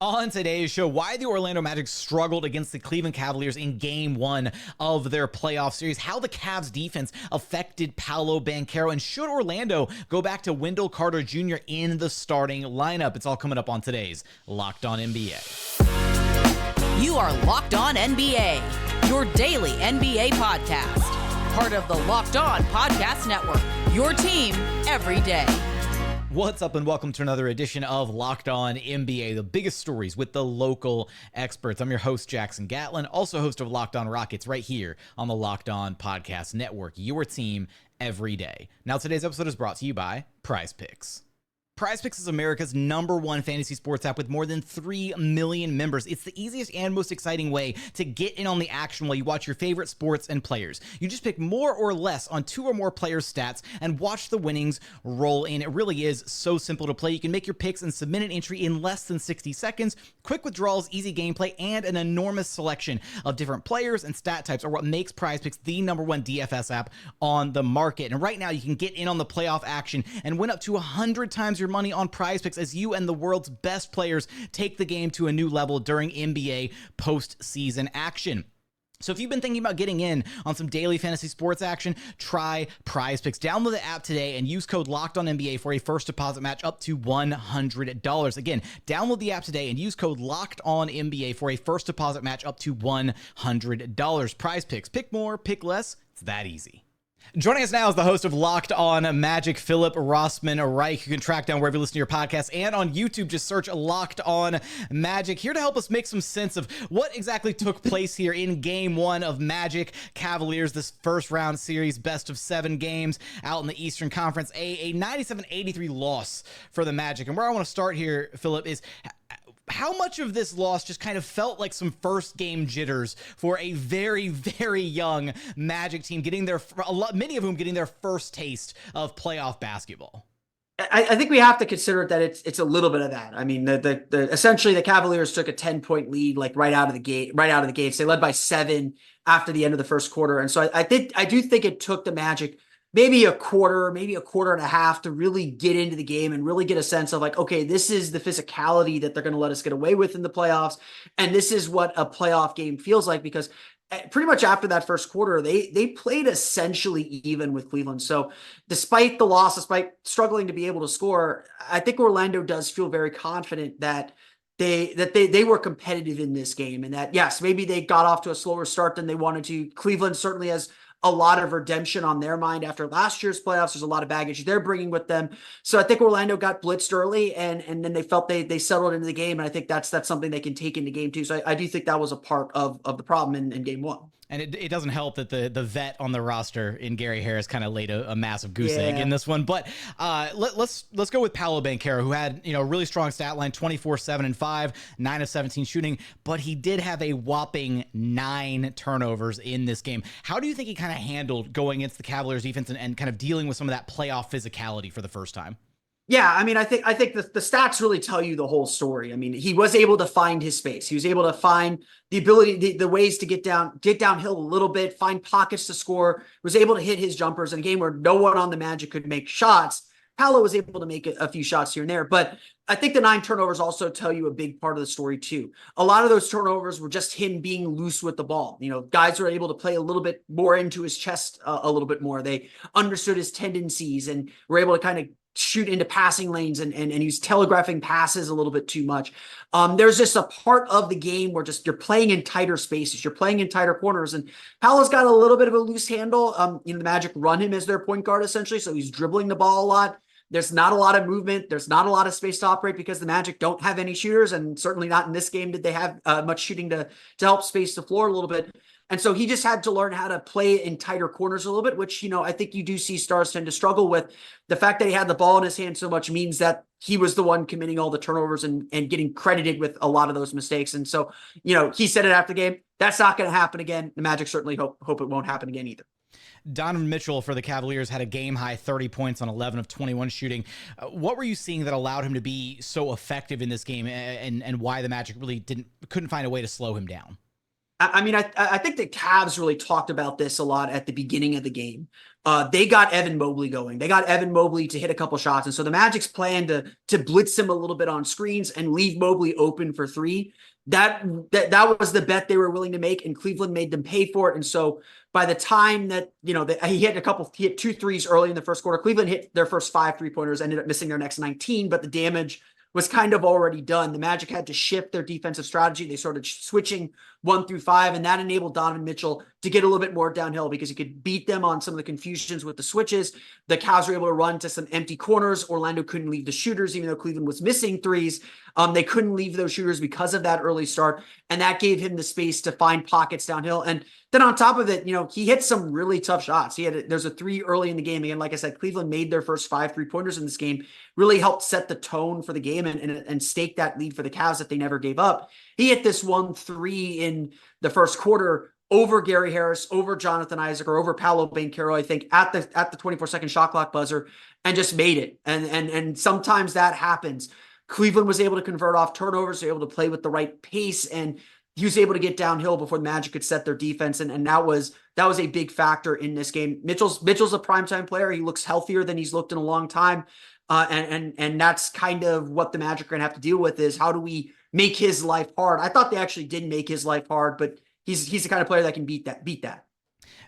On today's show, why the Orlando Magic struggled against the Cleveland Cavaliers in Game 1 of their playoff series, how the Cavs defense affected Paolo Banchero, and should Orlando go back to Wendell Carter Jr. in the starting lineup? It's all coming up on today's Locked On NBA. You are Locked On NBA, your daily NBA podcast. Part of the Locked On Podcast Network, your team every day. What's up and welcome to another edition of Locked On NBA, the biggest stories with the local experts. I'm your host, Jackson Gatlin, also host of Locked On Rockets right here on the Locked On Podcast Network, your team every day. Now, today's episode is brought to you by Prize Picks. Prize Picks is America's #1 fantasy sports app with more than 3 million members. It's the easiest and most exciting way to get in on the action while you watch your favorite sports and players. You just pick more or less on 2 or more players' stats and watch the winnings roll in. It really is so simple to play. You can make your picks and submit an entry in less than 60 seconds. Quick withdrawals, easy gameplay, and an enormous selection of different players and stat types are what makes Prize Picks the #1 DFS app on the market. And right now, you can get in on the playoff action and win up to 100 times your money on Prize Picks as you and the world's best players take the game to a new level during NBA postseason action. So if you've been thinking about getting in on some daily fantasy sports action, try Prize Picks. Download the app today and use code LOCKEDONNBA for a first deposit match up to $100. Again, download the app today and use code LOCKEDONNBA for a first deposit match up to $100. Prize Picks. Pick more, pick less. It's that easy. Joining us now is the host of Locked On Magic, Philip Rossman-Reich. You can track down wherever you listen to your podcast, and on YouTube, just search Locked On Magic. Here to help us make some sense of what exactly took place here in Game 1 of Magic Cavaliers, this first round series, best of 7 games out in the Eastern Conference, a 97-83 loss for the Magic. And where I want to start here, Philip, is how much of this loss just kind of felt like some first game jitters for a very, very young Magic team many of whom getting their first taste of playoff basketball? I think we have to consider that it's a little bit of that. I mean, essentially the Cavaliers took a 10-point lead like right out of the gates. They led by 7 after the end of the first quarter, and so I do think it took the Magic maybe a quarter and a half to really get into the game and really get a sense of like, okay, this is the physicality that they're going to let us get away with in the playoffs. And this is what a playoff game feels like, because pretty much after that first quarter, they played essentially even with Cleveland. So despite the loss, despite struggling to be able to score, I think Orlando does feel very confident that they were competitive in this game, and that, yes, maybe they got off to a slower start than they wanted to. Cleveland certainly has a lot of redemption on their mind after last year's playoffs. There's a lot of baggage they're bringing with them. So I think Orlando got blitzed early, and then they felt they settled into the game. And I think that's something they can take into game 2. So I do think that was a part of the problem in game 1. And it doesn't help that the vet on the roster in Gary Harris kind of laid a massive goose egg in this one. But let's go with Paolo Banchero, who had a really strong stat line, 24, 7, and 5, 9 of 17 shooting, but he did have a whopping 9 turnovers in this game. How do you think he kind of handled going against the Cavaliers defense and kind of dealing with some of that playoff physicality for the first time? Yeah, I mean, I think the stats really tell you the whole story. I mean, he was able to find his space. He was able to find the ability, the ways to get downhill a little bit, find pockets to score, was able to hit his jumpers in a game where no one on the Magic could make shots. Paolo was able to make a few shots here and there, but I think the 9 turnovers also tell you a big part of the story too. A lot of those turnovers were just him being loose with the ball. Guys were able to play a little bit more into his chest a little bit more. They understood his tendencies and were able to kind of shoot into passing lanes and use telegraphing passes a little bit too much. There's just a part of the game where just you're playing in tighter spaces, you're playing in tighter corners, and Paolo's got a little bit of a loose handle. The Magic run him as their point guard essentially, so he's dribbling the ball a lot. There's not a lot of movement. There's not a lot of space to operate because the Magic don't have any shooters, and certainly not in this game did they have much shooting to help space the floor a little bit. And so he just had to learn how to play in tighter corners a little bit, which, I think you do see stars tend to struggle with. The fact that he had the ball in his hand so much means that he was the one committing all the turnovers and getting credited with a lot of those mistakes. And so, he said it after the game, that's not going to happen again. The Magic certainly hope it won't happen again either. Donovan Mitchell for the Cavaliers had a game-high 30 points on 11 of 21 shooting. What were you seeing that allowed him to be so effective in this game, and why the Magic really couldn't find a way to slow him down? I mean, I think the Cavs really talked about this a lot at the beginning of the game. They got Evan Mobley going. They got Evan Mobley to hit a couple shots. And so the Magic's plan to blitz him a little bit on screens and leave Mobley open for three. That was the bet they were willing to make, and Cleveland made them pay for it. And so by the time that, he hit 2 threes early in the first quarter, Cleveland hit their first 5 3-pointers, ended up missing their next 19, but the damage was kind of already done. The Magic had to shift their defensive strategy. They started switching 1 through 5, and that enabled Donovan Mitchell to get a little bit more downhill because he could beat them on some of the confusions with the switches. The Cavs were able to run to some empty corners. Orlando couldn't leave the shooters, even though Cleveland was missing threes. They couldn't leave those shooters because of that early start, and that gave him the space to find pockets downhill. And then on top of it, he hit some really tough shots. There's a 3 early in the game. Again, like I said, Cleveland made their first 5 3-pointers in this game, really helped set the tone for the game and stake that lead for the Cavs that they never gave up. He hit this 1-3 in the first quarter over Gary Harris, over Jonathan Isaac, or over Paolo Banchero, I think, at the 24-second shot clock buzzer, and just made it. And sometimes that happens. Cleveland was able to convert off turnovers, able to play with the right pace, and he was able to get downhill before the Magic could set their defense. And that was a big factor in this game. Mitchell's a primetime player. He looks healthier than he's looked in a long time. And that's kind of what the Magic are going to have to deal with, is how do we make his life hard? I thought they actually did make his life hard, but he's the kind of player that can beat that.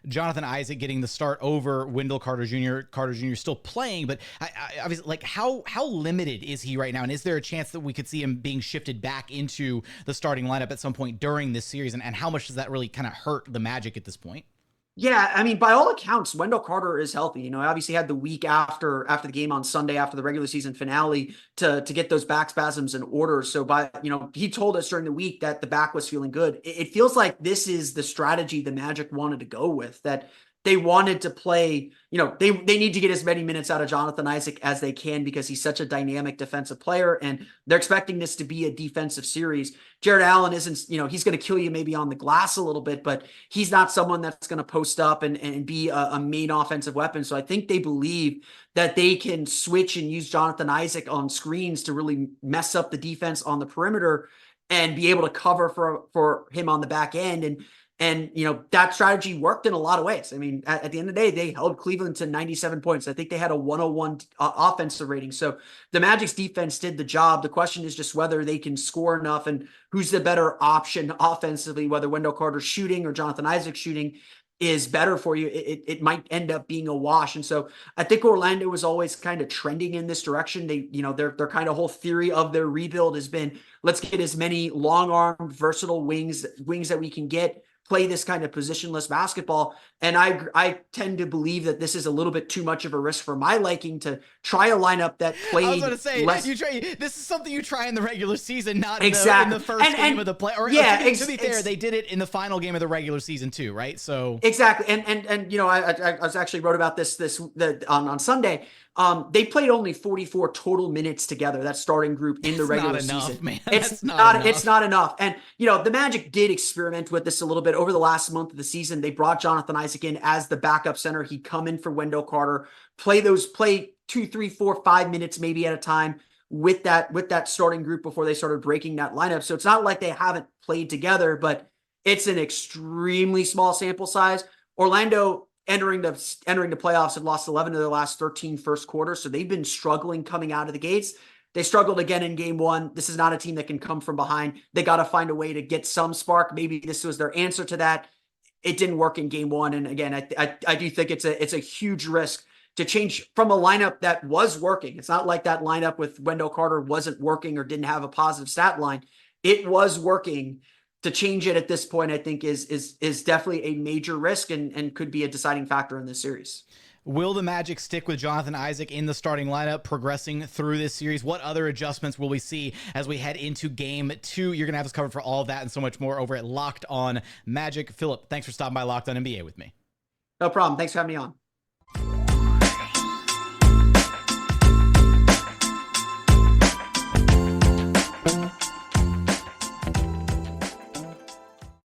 Jonathan Isaac getting the start over Wendell Carter Jr. Carter Jr. still playing, but obviously, like, how limited is he right now? And is there a chance that we could see him being shifted back into the starting lineup at some point during this series? And how much does that really kind of hurt the Magic at this point? Yeah, I mean, by all accounts, Wendell Carter is healthy. Obviously had the week after the game on Sunday, after the regular season finale, to get those back spasms in order. So he told us during the week that the back was feeling good. It feels like this is the strategy the Magic wanted to go with, that they wanted to play, they need to get as many minutes out of Jonathan Isaac as they can because he's such a dynamic defensive player, and they're expecting this to be a defensive series. Jared Allen isn't, he's going to kill you maybe on the glass a little bit, but he's not someone that's going to post up and be a main offensive weapon. So I think they believe that they can switch and use Jonathan Isaac on screens to really mess up the defense on the perimeter and be able to cover for him on the back end. And that strategy worked in a lot of ways. I mean, at the end of the day, they held Cleveland to 97 points. I think they had a 101 offensive rating. So the Magic's defense did the job. The question is just whether they can score enough and who's the better option offensively, whether Wendell Carter shooting or Jonathan Isaac shooting is better for you. It might end up being a wash. And so I think Orlando was always kind of trending in this direction. They, their kind of whole theory of their rebuild has been, let's get as many long-armed, versatile wings that we can get, play this kind of positionless basketball. And I tend to believe that this is a little bit too much of a risk for my liking to try a lineup that played. I was going to say, this is something you try in the regular season, not exactly. in the first game of the play. Or, yeah, to be fair, they did it in the final game of the regular season too, right? So exactly. And I was actually wrote about this on Sunday. They played only 44 total minutes together, that starting group in the regular season. Man. It's not enough. And, the Magic did experiment with this a little bit over the last month of the season. They brought Jonathan Isaac in as the backup center. He'd come in for Wendell Carter, play 2, 3, 4, 5 minutes maybe at a time with that starting group before they started breaking that lineup. So it's not like they haven't played together, but it's an extremely small sample size. Orlando, entering the playoffs, had lost 11 of their last 13 first quarters. So they've been struggling coming out of the gates. They struggled again in game 1. This is not a team that can come from behind. They got to find a way to get some spark. Maybe this was their answer to that. It didn't work in game 1. And again, I do think it's a huge risk to change from a lineup that was working. It's not like that lineup with Wendell Carter wasn't working or didn't have a positive stat line. It was working. To change it at this point, I think is definitely a major risk and could be a deciding factor in this series. Will the Magic stick with Jonathan Isaac in the starting lineup progressing through this series? What other adjustments will we see as we head into game 2? You're going to have us covered for all of that and so much more over at Locked On Magic. Philip, thanks for stopping by Locked On NBA with me. No problem. Thanks for having me on.